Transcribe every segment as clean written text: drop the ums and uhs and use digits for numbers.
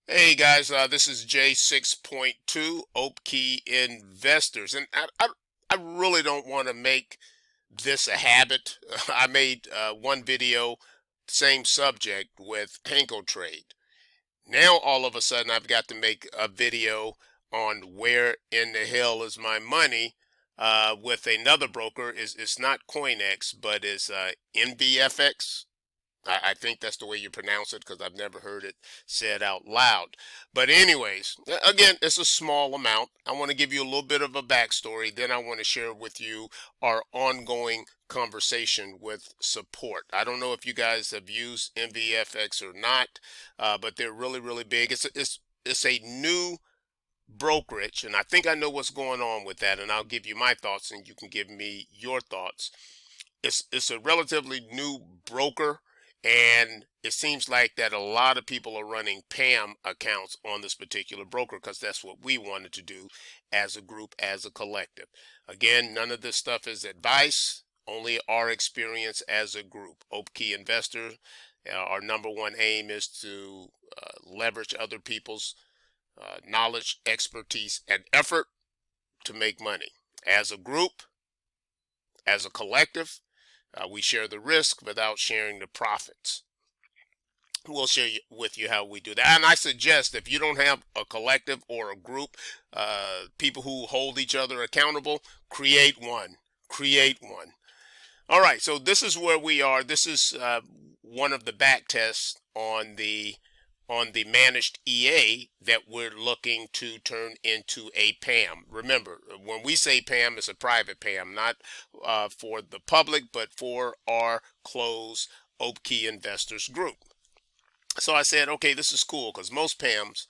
Hey guys, this is J6.2 OPKEE Investors, and I really don't want to make this a habit. I made one video, same subject with Hanko Trade. Now all of a sudden I've got to make a video on where in the hell is my money with another broker. It's not CoinEx, but it's NVFX. I think that's the way you pronounce it because I've never heard it said out loud. But anyways, again, it's a small amount. I want to give you a little bit of a backstory. Then I want to share with you our ongoing conversation with support. I don't know if you guys have used MVFX or not, but they're really, really big. It's a new brokerage, and I think I know what's going on with that, and I'll give you my thoughts, and you can give me your thoughts. It's a relatively new broker, and it seems like that a lot of people are running PAMM accounts on this particular broker because that's what we wanted to do as a group, as a collective. Again, none of this stuff is advice, only our experience as a group. OPKEE Investor, our number one aim is to leverage other people's knowledge, expertise, and effort to make money. As a group, as a collective, we share the risk without sharing the profits. We'll share with you how we do that. And I suggest if you don't have a collective or a group, people who hold each other accountable, create one. Create one. All right, so this is where we are. This is one of the back tests on the managed EA that we're looking to turn into a PAMM. Remember, when we say PAMM, it's a private PAMM, not for the public, but for our closed OPKEE Investors Group. So I said, okay, this is cool because most PAMMs,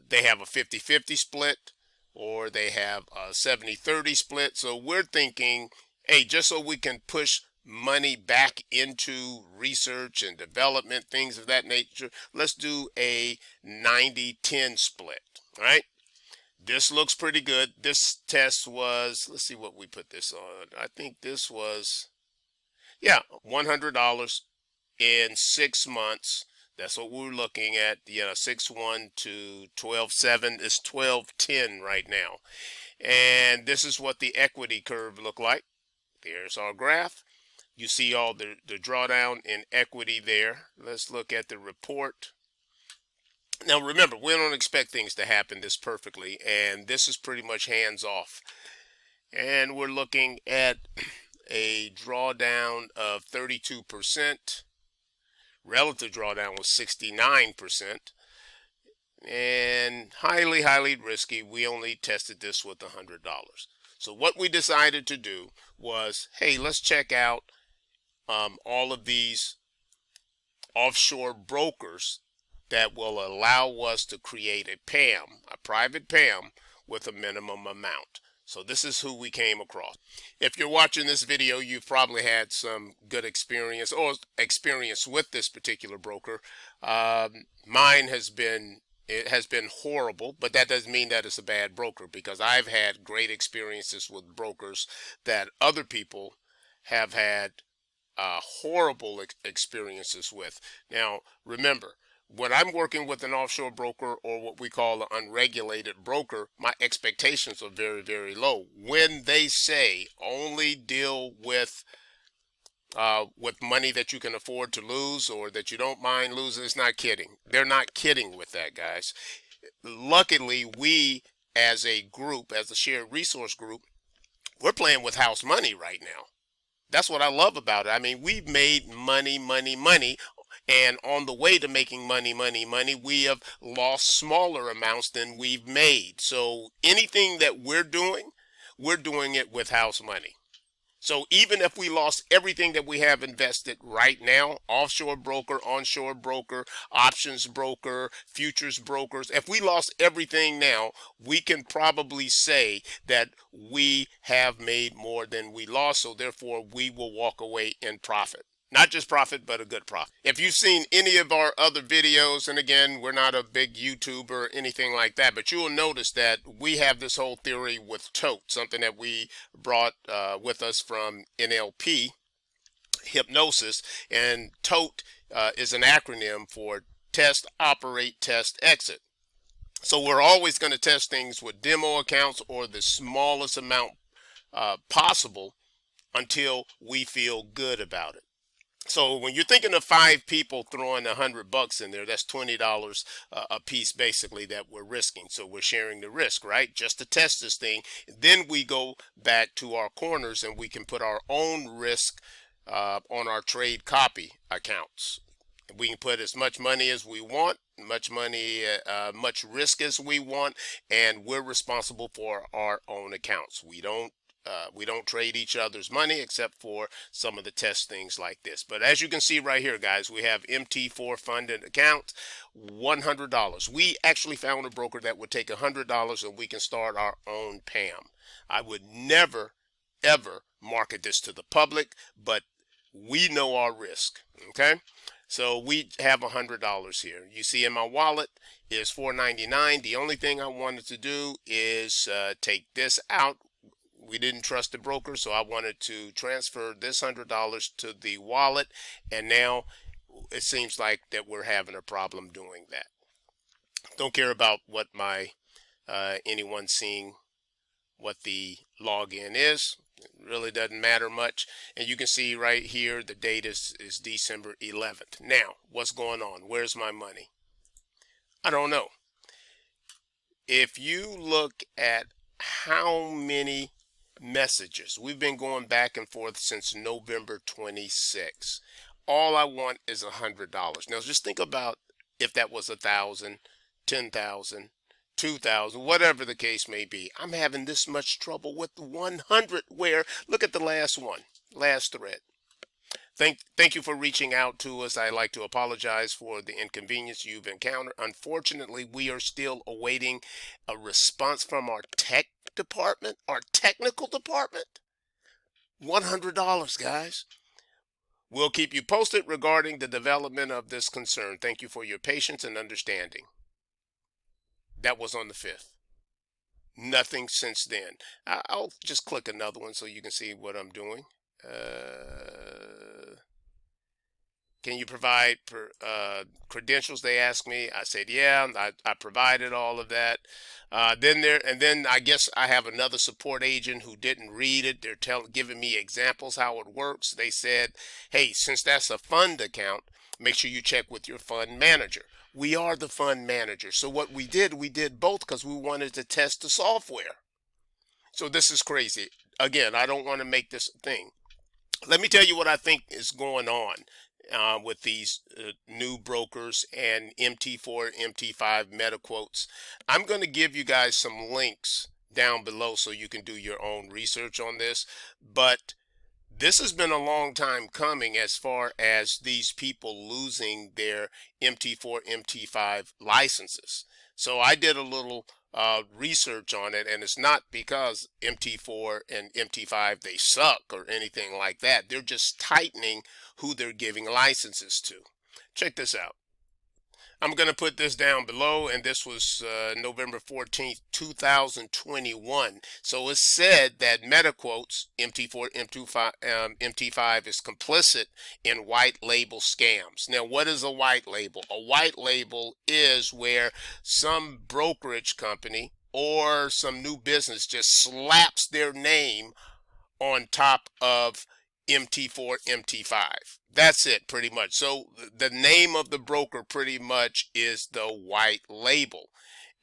they have a 50-50 split or they have a 70-30 split. So we're thinking, hey, just so we can push money back into research and development, things of that nature, let's do a 90-10 split. All right, this looks pretty good. This test was, let's see what we put this on. I think this was, yeah, $100 in 6 months. That's what we're looking at. 6/1 to 12/7 is 12/10 right now. And this is what the equity curve looked like. There's our graph. You see all the drawdown in equity there. Let's look at the report. Now remember, we don't expect things to happen this perfectly, and this is pretty much hands off. And we're looking at a drawdown of 32%. Relative drawdown was 69%. And highly, highly risky. We only tested this with $100. So what we decided to do was, hey, let's check out all of these offshore brokers that will allow us to create a PAMM, a private PAMM with a minimum amount. So this is who we came across. If you're watching this video, you've probably had some good experience or experience with this particular broker. Mine has been horrible, but that doesn't mean that it's a bad broker because I've had great experiences with brokers that other people have had horrible experiences with. Now, remember, when I'm working with an offshore broker or what we call an unregulated broker, my expectations are very, very low. When they say only deal with money that you can afford to lose or that you don't mind losing, it's not kidding. They're not kidding with that, guys. Luckily, we as a group, as a shared resource group, we're playing with house money right now. That's what I love about it. I mean, we've made money, money, money. And on the way to making money, money, money, we have lost smaller amounts than we've made. So anything that we're doing it with house money. So even if we lost everything that we have invested right now, offshore broker, onshore broker, options broker, futures brokers, if we lost everything now, we can probably say that we have made more than we lost. So therefore, we will walk away in profit. Not just profit, but a good profit. If you've seen any of our other videos, and again, we're not a big YouTuber or anything like that, but you will notice that we have this whole theory with TOTE, something that we brought with us from NLP, hypnosis, and TOTE is an acronym for test, operate, test, exit. So we're always going to test things with demo accounts or the smallest amount possible until we feel good about it. So when you're thinking of 5 people throwing $100 in there, that's $20 a piece basically that we're risking. So we're sharing the risk, right? Just to test this thing. Then we go back to our corners and we can put our own risk on our trade copy accounts. We can put as much money as we want, much money, much risk as we want, and we're responsible for our own accounts. We don't trade each other's money except for some of the test things like this. But as you can see right here, guys, we have MT4 funded account, $100. We actually found a broker that would take $100 and we can start our own PAMM. I would never, ever market this to the public, but we know our risk, okay? So we have $100 here. You see in my wallet is $4.99. The only thing I wanted to do is take this out. We didn't trust the broker, so I wanted to transfer this $100 to the wallet, and now it seems like that we're having a problem doing that. Don't care about what my anyone seeing what the login is. It really doesn't matter much. And you can see right here the date is December 11th. Now, what's going on? Where's my money? I don't know. If you look at how many messages we've been going back and forth since November 26. All I want is $100. Now just think about if that was 1,000, 10,000, 2,000, whatever the case may be. I'm having this much trouble with 100 where, look at the last one, last thread. Thank you for reaching out to us. I'd like to apologize for the inconvenience you've encountered. Unfortunately, we are still awaiting a response from our tech department, our technical department. $100, guys. We'll keep you posted regarding the development of this concern. Thank you for your patience and understanding. That was on the 5th. Nothing since then. I'll just click another one so you can see what I'm doing. Can you provide credentials? They asked me. I said, yeah, I provided all of that. Then I guess I have another support agent who didn't read it. They're giving me examples how it works. They said, hey, since that's a fund account, make sure you check with your fund manager. We are the fund manager. So what we did both because we wanted to test the software. So this is crazy. Again, I don't want to make this a thing. Let me tell you what I think is going on with these new brokers and MT4, MT5 MetaQuotes. I'm going to give you guys some links down below so you can do your own research on this. But this has been a long time coming as far as these people losing their MT4, MT5 licenses. So I did a little research on it, and it's not because MT4 and MT5 they suck or anything like that. They're just tightening who they're giving licenses to. Check this out. I'm going to put this down below, and this was November 14th, 2021. So it said that MetaQuotes, MT4, MT5 is complicit in white label scams. Now, what is a white label? A white label is where some brokerage company or some new business just slaps their name on top of MT4, MT5. That's it pretty much. So the name of the broker pretty much is the white label.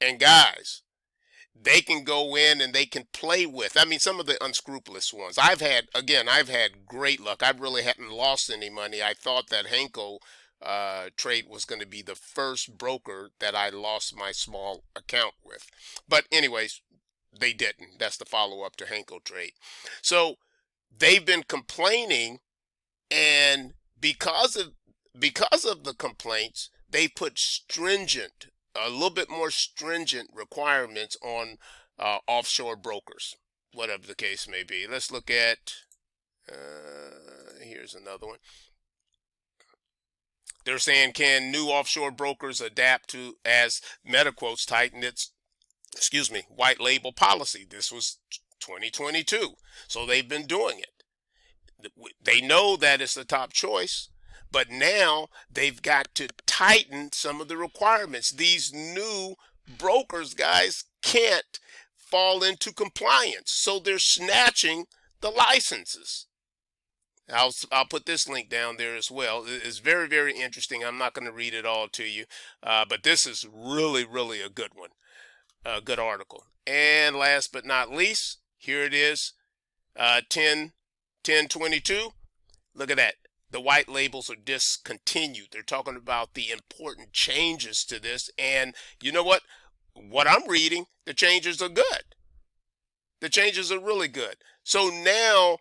And guys, they can go in and they can play with, I mean, some of the unscrupulous ones. I've had great luck. I really hadn't lost any money. I thought that Henko trade was going to be the first broker that I lost my small account with. But anyways, they didn't. That's the follow-up to Henko trade. So they've been complaining, and because of the complaints, they put a little bit more stringent requirements on offshore brokers, whatever the case may be. Let's look at, here's another one. They're saying, can new offshore brokers adapt to as MetaQuotes tighten its, white label policy? This was 2022. So they've been doing it. They know that it's the top choice, but now they've got to tighten some of the requirements. These new brokers, guys, can't fall into compliance, so they're snatching the licenses. I'll put this link down there as well. It's very, very interesting. I'm not going to read it all to you, but this is really, really a good one, a good article. And last but not least, here it is, 1022. Look at that. The white labels are discontinued. They're talking about the important changes to this. And you know what? What I'm reading, the changes are good. The changes are really good. So now,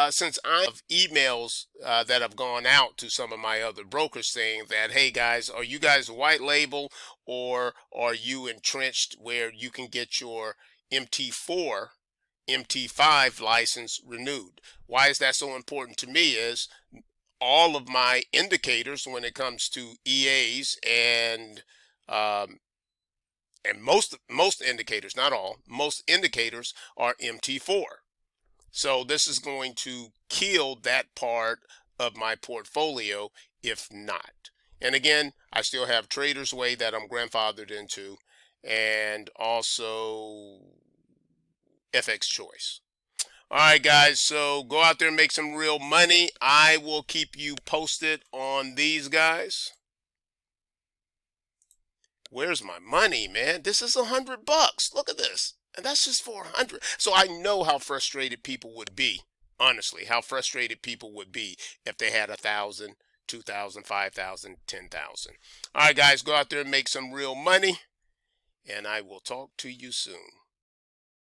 since I have emails that have gone out to some of my other brokers saying that, hey guys, are you guys a white label, or are you entrenched where you can get your MT4, MT5 license renewed? Why is that so important to me is all of my indicators when it comes to EAs and most indicators, not all, most indicators are MT4. So this is going to kill that part of my portfolio if not. And again, I still have Trader's Way that I'm grandfathered into, and also FX Choice. All right, guys, so go out there and make some real money. I will keep you posted on these guys. Where's my money, man? This is $100. Look at this. And that's just 400. So I know how frustrated people would be, honestly, how frustrated people would be if they had 1,000, 2,000, 5,000, 10,000. All right, guys, go out there and make some real money, and I will talk to you soon.